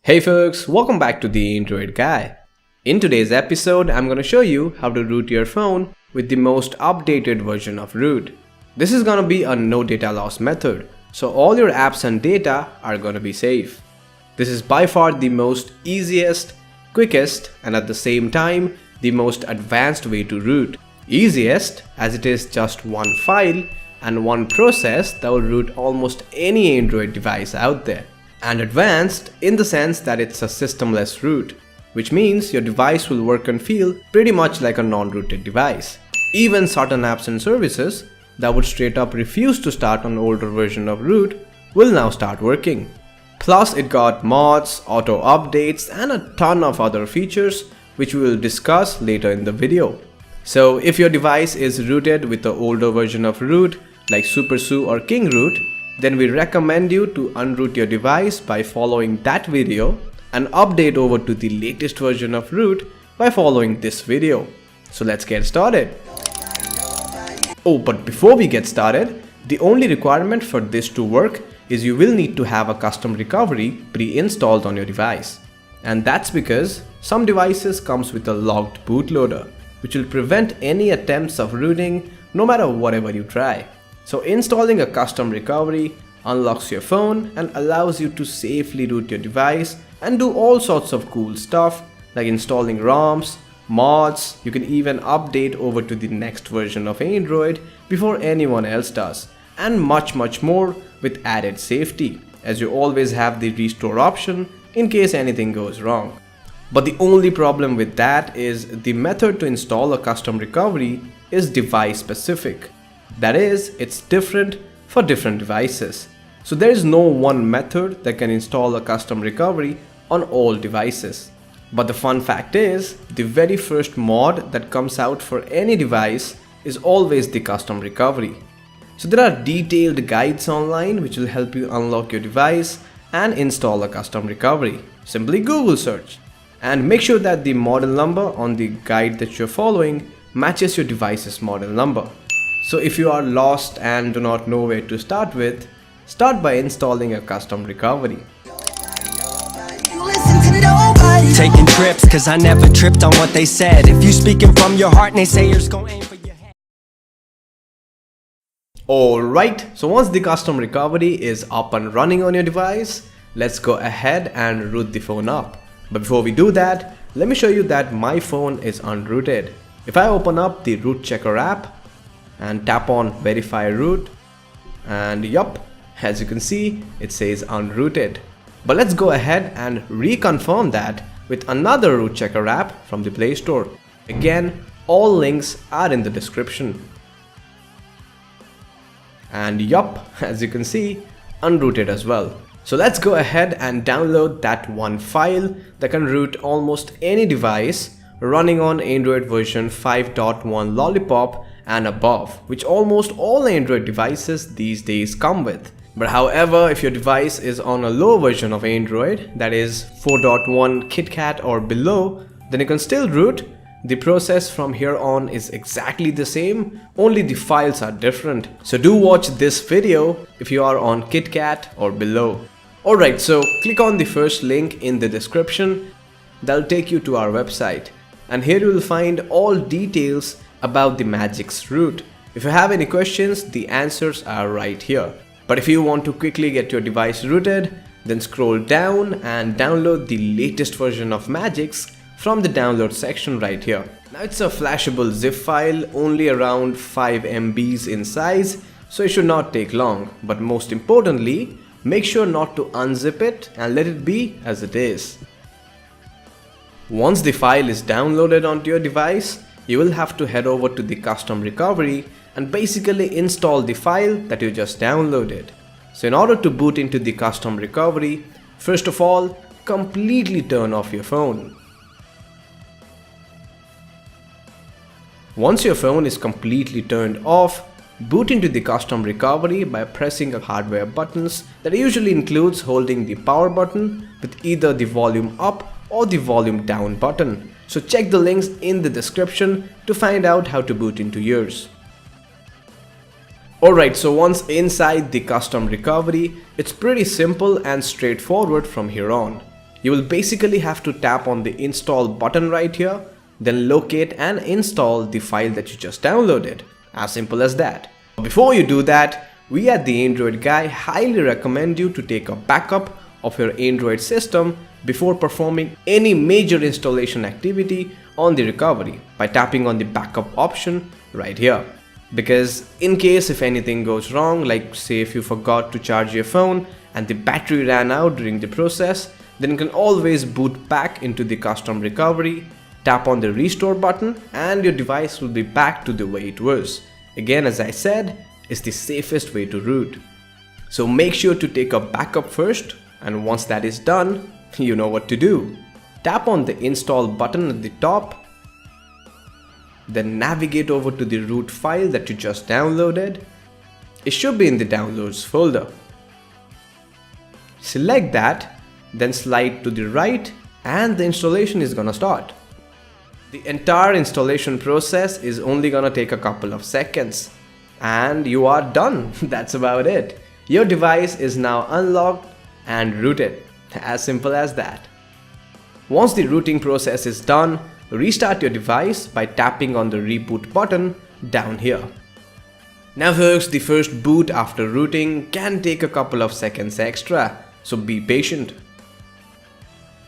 Hey folks, welcome back to the Android guy. In today's episode, I'm going to show you how to root your phone with the most updated version of root. This is going to be a no data loss method, so all your apps and data are going to be safe. This is by far the most easiest, quickest, and at the same time, the most advanced way to root. Easiest as it is just one file and one process that will root almost any Android device out there. And advanced in the sense that it's a systemless root, which means your device will work and feel pretty much like a non-rooted device. Even certain apps and services that would straight up refuse to start on older version of root will now start working. Plus it got mods, auto updates, and a ton of other features which we will discuss later in the video. So if your device is rooted with the older version of root like SuperSU or King Root, then we recommend you to unroot your device by following that video and update over to the latest version of root by following this video. So let's get started. Oh, but before we get started, the only requirement for this to work is you will need to have a custom recovery pre-installed on your device. And that's because some devices comes with a locked bootloader, which will prevent any attempts of rooting no matter whatever you try. So installing a custom recovery unlocks your phone and allows you to safely root your device and do all sorts of cool stuff like installing ROMs, mods. You can even update over to the next version of Android before anyone else does, and much more with added safety, as you always have the restore option in case anything goes wrong. But the only problem with that is the method to install a custom recovery is device specific. That is, it's different for different devices. So there is no one method that can install a custom recovery on all devices. But the fun fact is, the very first mod that comes out for any device is always the custom recovery. So there are detailed guides online which will help you unlock your device and install a custom recovery. Simply Google search. And make sure that the model number on the guide that you're following matches your device's model number. So if you are lost and do not know where to start with, start by installing a custom recovery. Taking trips cause I never tripped on what they said. If you speaking from your heart, naysayers gon' aim for your head. Alright, so once the custom recovery is up and running on your device, let's go ahead and root the phone up. But before we do that, let me show you that my phone is unrooted. If I open up the root checker app and tap on verify root, and yup, as you can see, it says unrooted. But let's go ahead and reconfirm that with another root checker app from the Play Store. Again, all links are in the description. And yup, as you can see, unrooted as well. So let's go ahead and download that one file that can root almost any device running on Android version 5.1 Lollipop and above, which almost all Android devices these days come with. But however, if your device is on a low version of Android, that is 4.1 KitKat or below, then you can still root. The process from here on is exactly the same, only the files are different. So do watch this video if you are on KitKat or below. Alright, so click on the first link in the description. That'll take you to our website. And here you will find all details about the Magic's root. If you have any questions, the answers are right here. But if you want to quickly get your device rooted, then scroll down and download the latest version of Magic's from the download section right here. Now it's a flashable zip file, only around 5 MBs in size, so it should not take long. But most importantly, make sure not to unzip it and let it be as it is. Once the file is downloaded onto your device, you will have to head over to the custom recovery and basically install the file that you just downloaded. So in order to boot into the custom recovery, first of all, completely turn off your phone. Once your phone is completely turned off, boot into the custom recovery by pressing the hardware buttons that usually includes holding the power button with either the volume up or the volume down button. So check the links in the description to find out how to boot into yours. Alright, so once inside the custom recovery, it's pretty simple and straightforward from here on. you will basically have to tap on the install button right here, then locate and install the file that you just downloaded. As simple as that. Before you do that, we at the Android Guy highly recommend you to take a backup of your Android system before performing any major installation activity on the recovery by tapping on the backup option right here. Because in case if anything goes wrong, like say if you forgot to charge your phone and the battery ran out during the process, then you can always boot back into the custom recovery, tap on the restore button, and your device will be back to the way it was. Again, as I said, it's the safest way to root. So make sure to take a backup first, and once that is done, you know what to do. Tap on the install button at the top, then navigate over to the root file that you just downloaded. It should be in the downloads folder. Select that, then slide to the right, and the installation is gonna start. The entire installation process is only gonna take a couple of seconds. And you are done. That's about it. Your device is now unlocked and rooted. As simple as that. Once the rooting process is done, restart your device by tapping on the reboot button down here. Now folks, the first boot after rooting can take a couple of seconds extra, so be patient.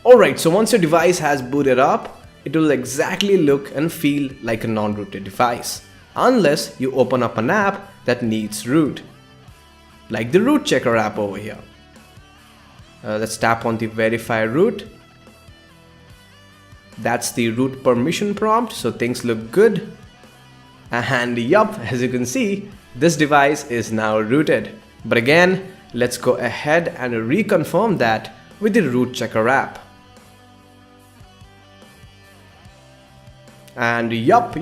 Alright, so once your device has booted up, it will exactly look and feel like a non-rooted device, unless you open up an app that needs root, like the root checker app over here. Let's tap on the verify root. That's the root permission prompt, so things look good. And yup, as you can see, this device is now rooted. But again, let's go ahead and reconfirm that with the root checker app. And yup,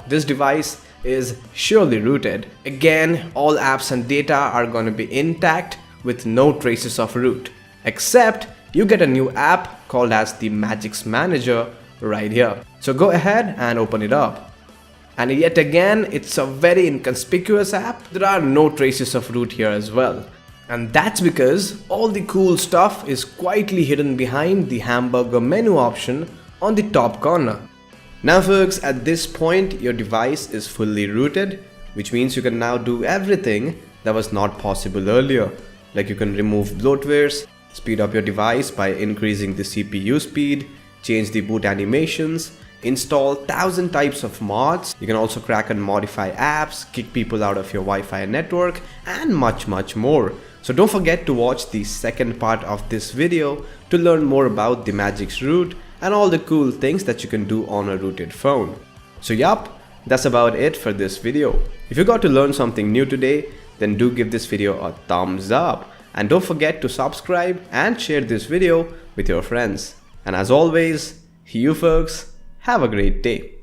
this device is surely rooted. Again, all apps and data are going to be intact with no traces of root, except you get a new app called as the Magics Manager right here. So go ahead and open it up. And yet again, it's a very inconspicuous app. There are no traces of root here as well. And that's because all the cool stuff is quietly hidden behind the hamburger menu option on the top corner. Now folks, at this point your device is fully rooted, which means you can now do everything that was not possible earlier. Like you can remove bloatwares, speed up your device by increasing the CPU speed, change the boot animations, install 1,000 types of mods. You can also crack and modify apps, kick people out of your Wi-Fi network, and much more. So don't forget to watch the second part of this video to learn more about the Magic's root and all the cool things that you can do on a rooted phone. So yup, that's about it for this video. If you got to learn something new today, then do give this video a thumbs up. And don't forget to subscribe and share this video with your friends. And as always, you folks, have a great day.